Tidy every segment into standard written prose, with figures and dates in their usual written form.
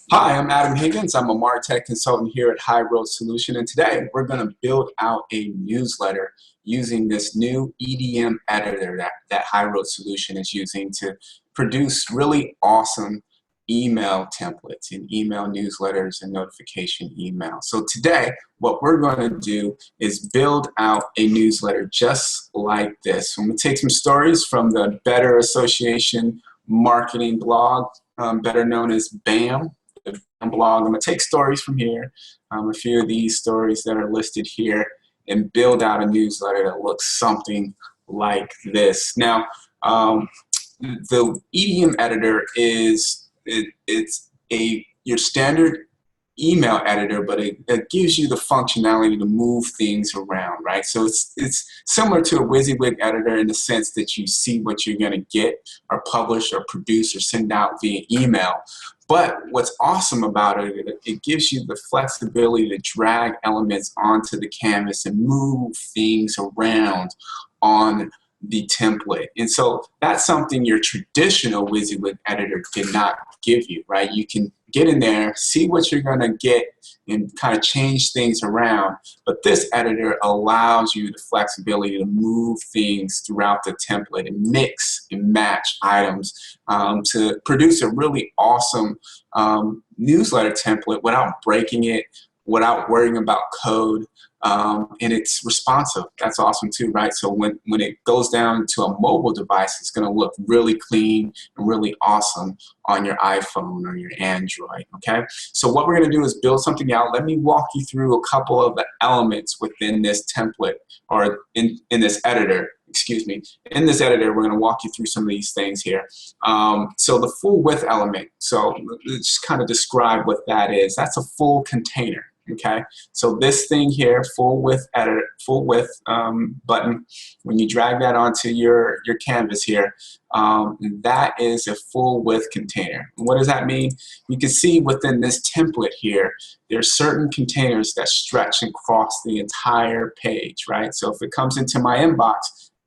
Hi, I'm Adam Higgins. I'm a MarTech consultant here at HighRoad Solution, and today we're going to build out a newsletter using this new EDM editor that HighRoad Solution is using to produce really awesome email templates and email newsletters and notification emails. So today, what we're going to do is build out a newsletter just like this. I'm going to take some stories from the Better Association marketing blog, better known as BAM. Blog. I'm going to take stories from here, a few of these stories that are listed here, and build out a newsletter that looks something like this. Now, the EDM editor is it's your standard email editor, but it gives you the functionality to move things around, right? So it's similar to a WYSIWYG editor in the sense that you see what you're going to get or publish or produce or send out via email. But what's awesome about it gives you the flexibility to drag elements onto the canvas and move things around on the template. And so that's something your traditional WYSIWYG editor did not give you, right? You can get in there, see what you're going to get, and kind of change things around. But this editor allows you the flexibility to move things throughout the template and mix and match items to produce a really awesome newsletter template without breaking it, without worrying about code. And it's responsive. That's awesome too, right? So when it goes down to a mobile device, it's going to look really clean and really awesome on your iPhone or your Android, okay? So what we're going to do is build something out. Let me walk you through a couple of the elements within this template, or in this editor, excuse me. In this editor, we're going to walk you through some of these things here. So the full width element, so let's just kind of describe what that is. That's a full container. Okay, so this thing here, full width editor, full width button, when you drag that onto your canvas here, that is a full width container. And what does that mean? You can see within this template here, there are certain containers that stretch across the entire page, right? So if it comes into my inbox,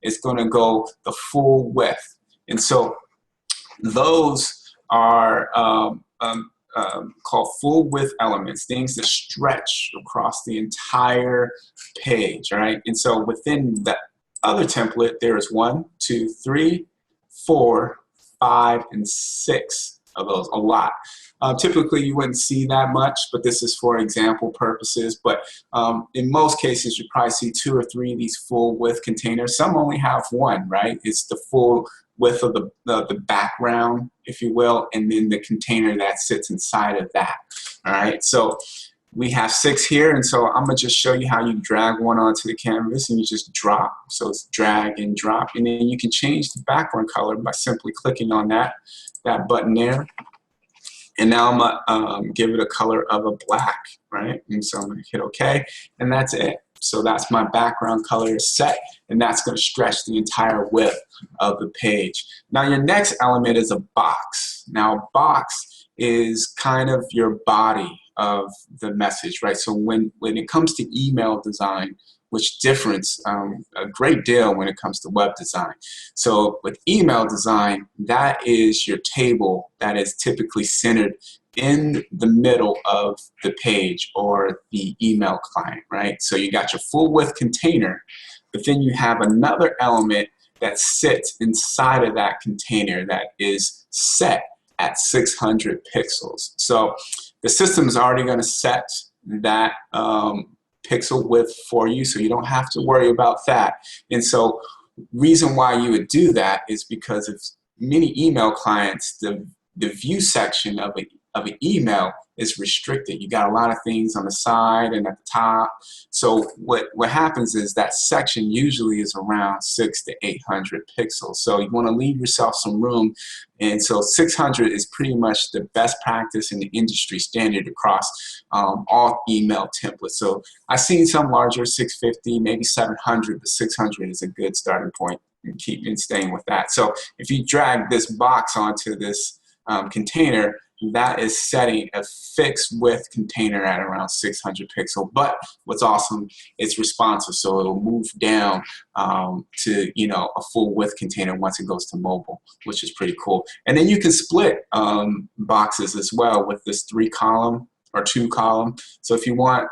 it's going to go the full width. And so those are called full width elements, things that stretch across the entire page, all right? And so within the other template, there is 1, 2, 3, 4, 5, and 6 of those, a lot. Typically, you wouldn't see that much, but this is for example purposes. But in most cases, you probably see 2 or 3 of these full width containers. Some only have 1, right? It's the full width of the background, if you will, and then the container that sits inside of that. All right, so we have 6 here, and so I'm gonna just show you how you drag one onto the canvas and you just drop. So it's drag and drop, and then you can change the background color by simply clicking on that button there. And now I'm gonna give it a color of a black, right? And so I'm gonna hit OK, and that's it. So that's my background color is set, and that's going to stretch the entire width of the page. Now your next element is a box. Now a box is kind of your body of the message, right? So when it comes to email design, which differs a great deal when it comes to web design. So with email design, that is your table that is typically centered in the middle of the page or the email client, right? So you got your full width container, but then you have another element that sits inside of that container that is set at 600 pixels. So the system is already going to set that pixel width for you, so you don't have to worry about that. And so reason why you would do that is because of many email clients, the view section of an email is restricted. You got a lot of things on the side and at the top. So what happens is that section usually is around 600 to 800 pixels. So you want to leave yourself some room. And so 600 is pretty much the best practice in the industry standard across all email templates. So I've seen some larger, 650, maybe 700, but 600 is a good starting point, and keep staying with that. So if you drag this box onto this container, that is setting a fixed width container at around 600 pixel. But what's awesome, it's responsive, so it'll move down to a full width container once it goes to mobile, which is pretty cool. And then you can split boxes as well with this 3-column or 2-column. So if you want,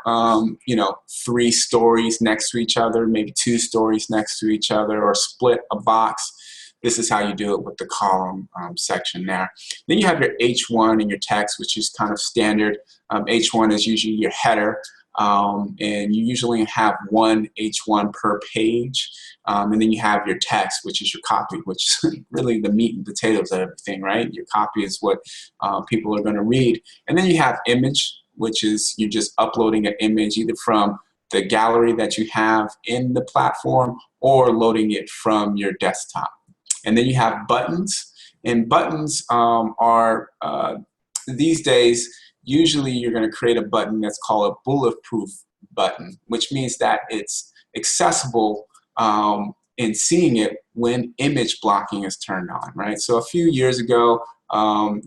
3 stories next to each other, maybe 2 stories next to each other, or split a box, this is how you do it with the column section there. Then you have your H1 and your text, which is kind of standard. H1 is usually your header, and you usually have one H1 per page. And then you have your text, which is your copy, which is really the meat and potatoes of everything, right? Your copy is what people are going to read. And then you have image, which is you're just uploading an image either from the gallery that you have in the platform or loading it from your desktop. And then you have buttons, and buttons are these days, usually you're going to create a button that's called a bulletproof button, which means that it's accessible in seeing it when image blocking is turned on, right? So a few years ago,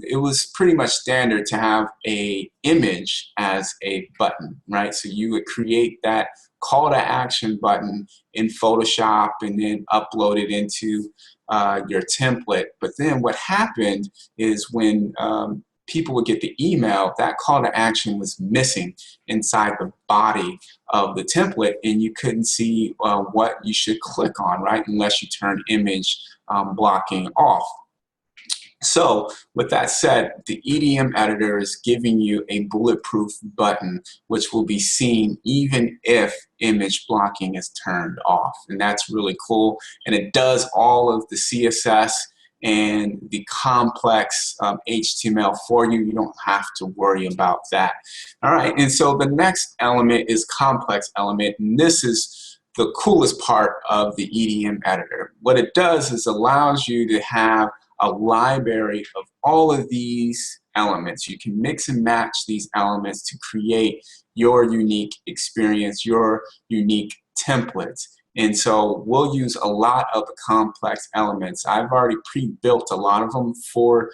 it was pretty much standard to have a image as a button, right? So you would create that call to action button in Photoshop and then upload it into your template. But then what happened is when people would get the email, that call to action was missing inside the body of the template, and you couldn't see what you should click on, right, unless you turn image blocking off. So with that said, the EDM editor is giving you a bulletproof button which will be seen even if image blocking is turned off. And that's really cool. And it does all of the CSS and the complex HTML for you. You don't have to worry about that. All right, and so the next element is complex element, and this is the coolest part of the EDM editor. What it does is allows you to have a library of all of these elements. You can mix and match these elements to create your unique experience, your unique templates. And so we'll use a lot of the complex elements. I've already pre-built a lot of them for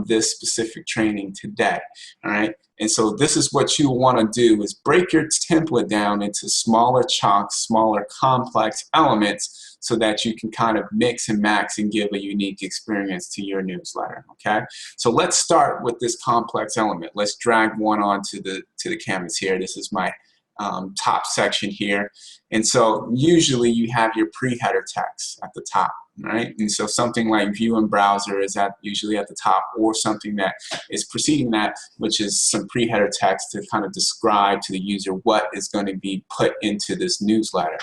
this specific training today. All right. And so this is what you want to do is break your template down into smaller chunks, smaller complex elements, so that you can kind of mix and match and give a unique experience to your newsletter. Okay. So let's start with this complex element. Let's drag one onto the canvas here. This is my top section here. And so usually you have your pre-header text at the top, right? And so something like view in browser is usually at the top, or something that is preceding that, which is some pre-header text to kind of describe to the user what is going to be put into this newsletter.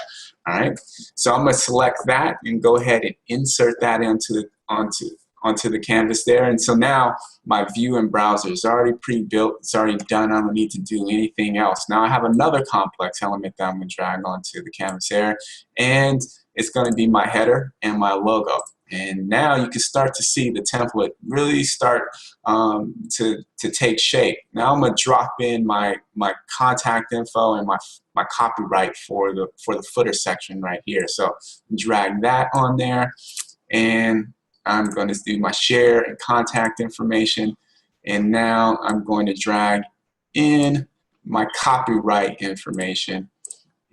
All right, so I'm going to select that and go ahead and insert that onto the canvas there. And so now my view in browser is already pre-built, it's already done. I don't need to do anything else. Now I have another complex element that I'm going to drag onto the canvas there, and it's going to be my header and my logo. And now you can start to see the template really start to take shape. Now I'm going to drop in my contact info and my copyright for the footer section right here. So drag that on there, and I'm going to do my share and contact information. And now I'm going to drag in my copyright information.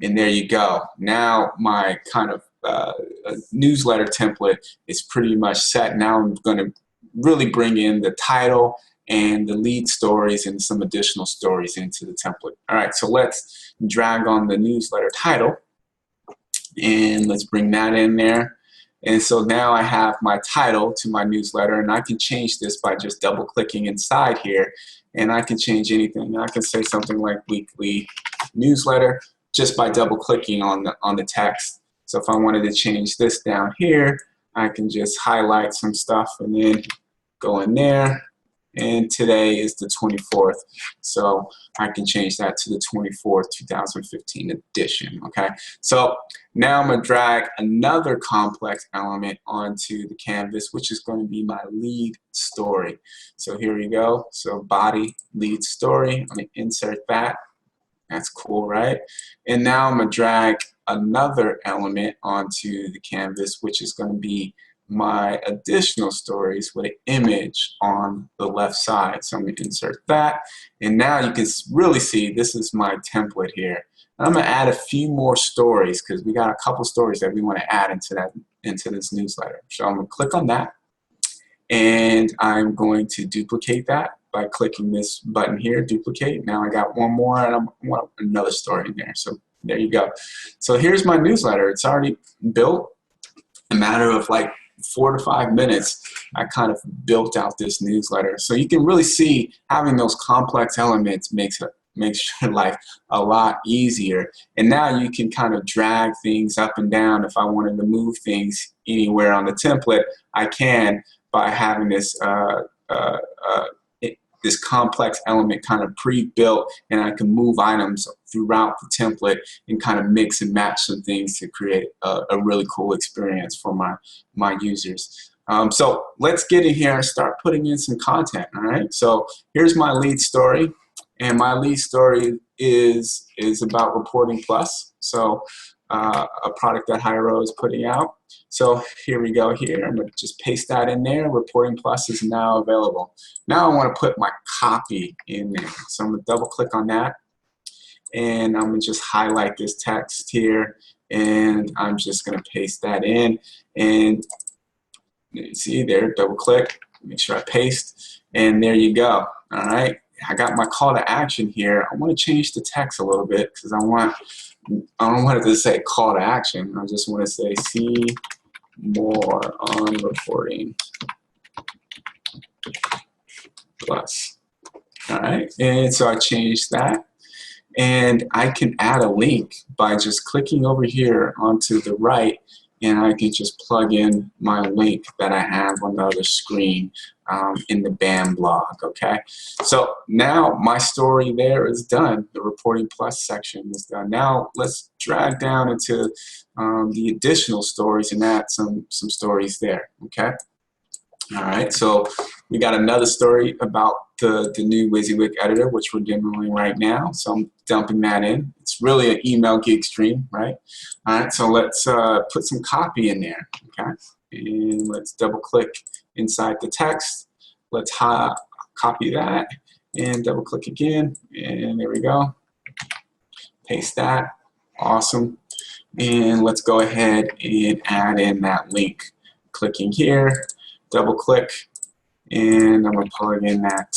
And there you go. Now my kind of newsletter template is pretty much set. Now I'm going to really bring in the title and the lead stories and some additional stories into the template. All right, so let's drag on the newsletter title, and let's bring that in there. And so now I have my title to my newsletter, and I can change this by just double clicking inside here, and I can change anything. I can say something like weekly newsletter just by double clicking on the text. So if I wanted to change this down here, I can just highlight some stuff and then go in there. And today is the 24th, so I can change that to the 24th, 2015 edition. Okay, so now I'm going to drag another complex element onto the canvas, which is going to be my lead story. So here we go. So body, lead story. I'm going to insert that. That's cool, right? And now I'm going to drag another element onto the canvas, which is going to be my additional stories with an image on the left side. So I'm going to insert that, and now you can really see this is my template here. And I'm going to add a few more stories because we got a couple stories that we want to add into this newsletter. So I'm going to click on that, and I'm going to duplicate that by clicking this button here, duplicate. Now I got one more, and I want another story in there. So there you go. So here's my newsletter. It's already built. In a matter of like 4 to 5 minutes, I kind of built out this newsletter. So you can really see having those complex elements makes your life a lot easier. And now you can kind of drag things up and down. If I wanted to move things anywhere on the template, I can by having this this complex element kind of pre-built, and I can move items throughout the template and kind of mix and match some things to create a really cool experience for my users. So let's get in here and start putting in some content. All right, so here's my lead story, and my lead story is about Reporting Plus. So a product that HighRoad is putting out. So here we go here. I'm going to just paste that in there. Reporting Plus is now available. Now I want to put my copy in there. So I'm going to double click on that, and I'm going to just highlight this text here, and I'm just going to paste that in. And you see there, double click, make sure I paste, and there you go. All right, I got my call to action here. I want to change the text a little bit because I don't want it to say call to action. I just want to say see more on Reporting Plus. All right, and so I changed that, and I can add a link by just clicking over here onto the right, and I can just plug in my link that I have on the other screen in the BAM blog. Okay, so now my story there is done. The Reporting Plus section is done. Now let's drag down into the additional stories and add some stories there. Okay. All right, so we got another story about the new WYSIWYG editor, which we're demoing right now. So I'm dumping that in. It's really an email gig stream, right? All right, so let's put some copy in there, okay? And let's double click inside the text. Let's copy that and double click again, and there we go. Paste that, awesome. And let's go ahead and add in that link. Clicking here, double click, and I'm going to plug in that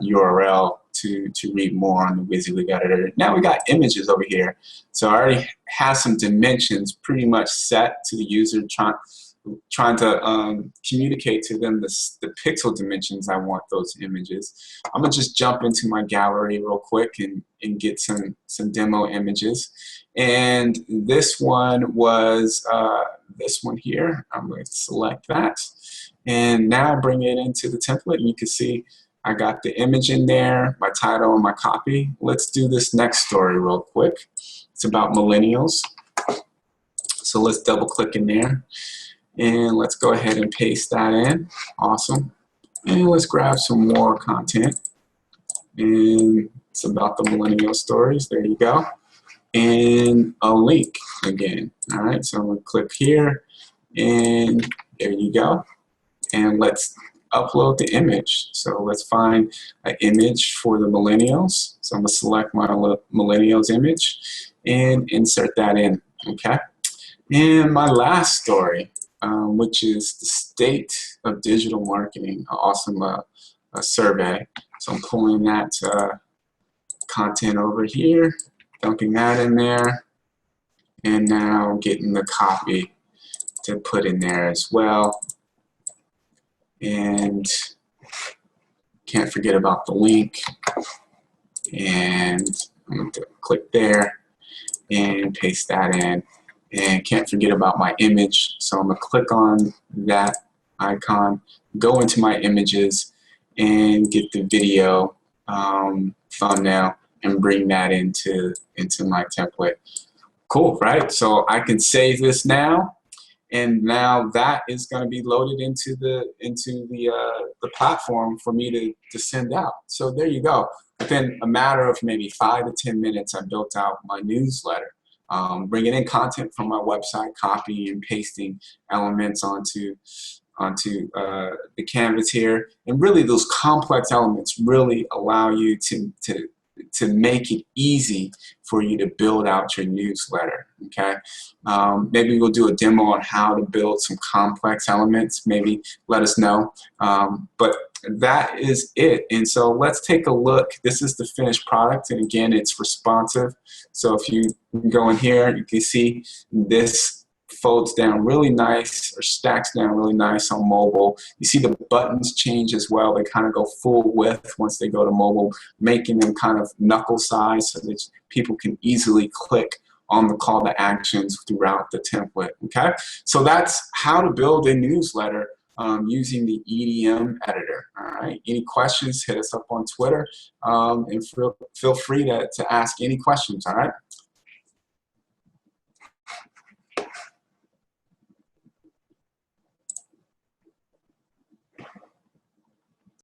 URL to read more on the WYSIWYG editor. Now we got images over here. So I already have some dimensions pretty much set to the user, trying to communicate to them the pixel dimensions I want those images. I'm going to just jump into my gallery real quick and get some demo images. And this one was this one here. I'm going to select that, and now bring it into the template, and you can see I got the image in there, my title, and my copy. Let's do this next story real quick. It's about millennials. So let's double click in there, and let's go ahead and paste that in. Awesome. And let's grab some more content, and it's about the millennial stories. There you go. And a link again. All right, so I'm going to click here, and there you go. And let's upload the image. So let's find an image for the millennials. So I'm going to select my millennials image and insert that in. Okay. And my last story, which is the state of digital marketing, awesome survey. So I'm pulling that content over here, dumping that in there, and now getting the copy to put in there as well. And can't forget about the link, and I'm going to click there and paste that in. And can't forget about my image, so I'm going to click on that icon, go into my images, and get the video thumbnail and bring that into my template. Cool, right? So I can save this now, and now that is going to be loaded into the platform for me to send out. So there you go. Within a matter of maybe 5 to 10 minutes, I built out my newsletter. bringing in content from my website, copying and pasting elements onto the canvas here, and really those complex elements really allow you to make it easy for you to build out your newsletter. Okay, maybe we'll do a demo on how to build some complex elements. Maybe let us know. But that is it. And so let's take a look. This is the finished product, and again, it's responsive. So if you go in here, you can see this folds down really nice, or stacks down really nice on mobile. You see the buttons change as well. They kind of go full width once they go to mobile, making them kind of knuckle size so that people can easily click on the call to actions throughout the template. Okay, so that's how to build a newsletter using the EDM editor. All right, any questions, hit us up on Twitter, and feel free to ask any questions. All right.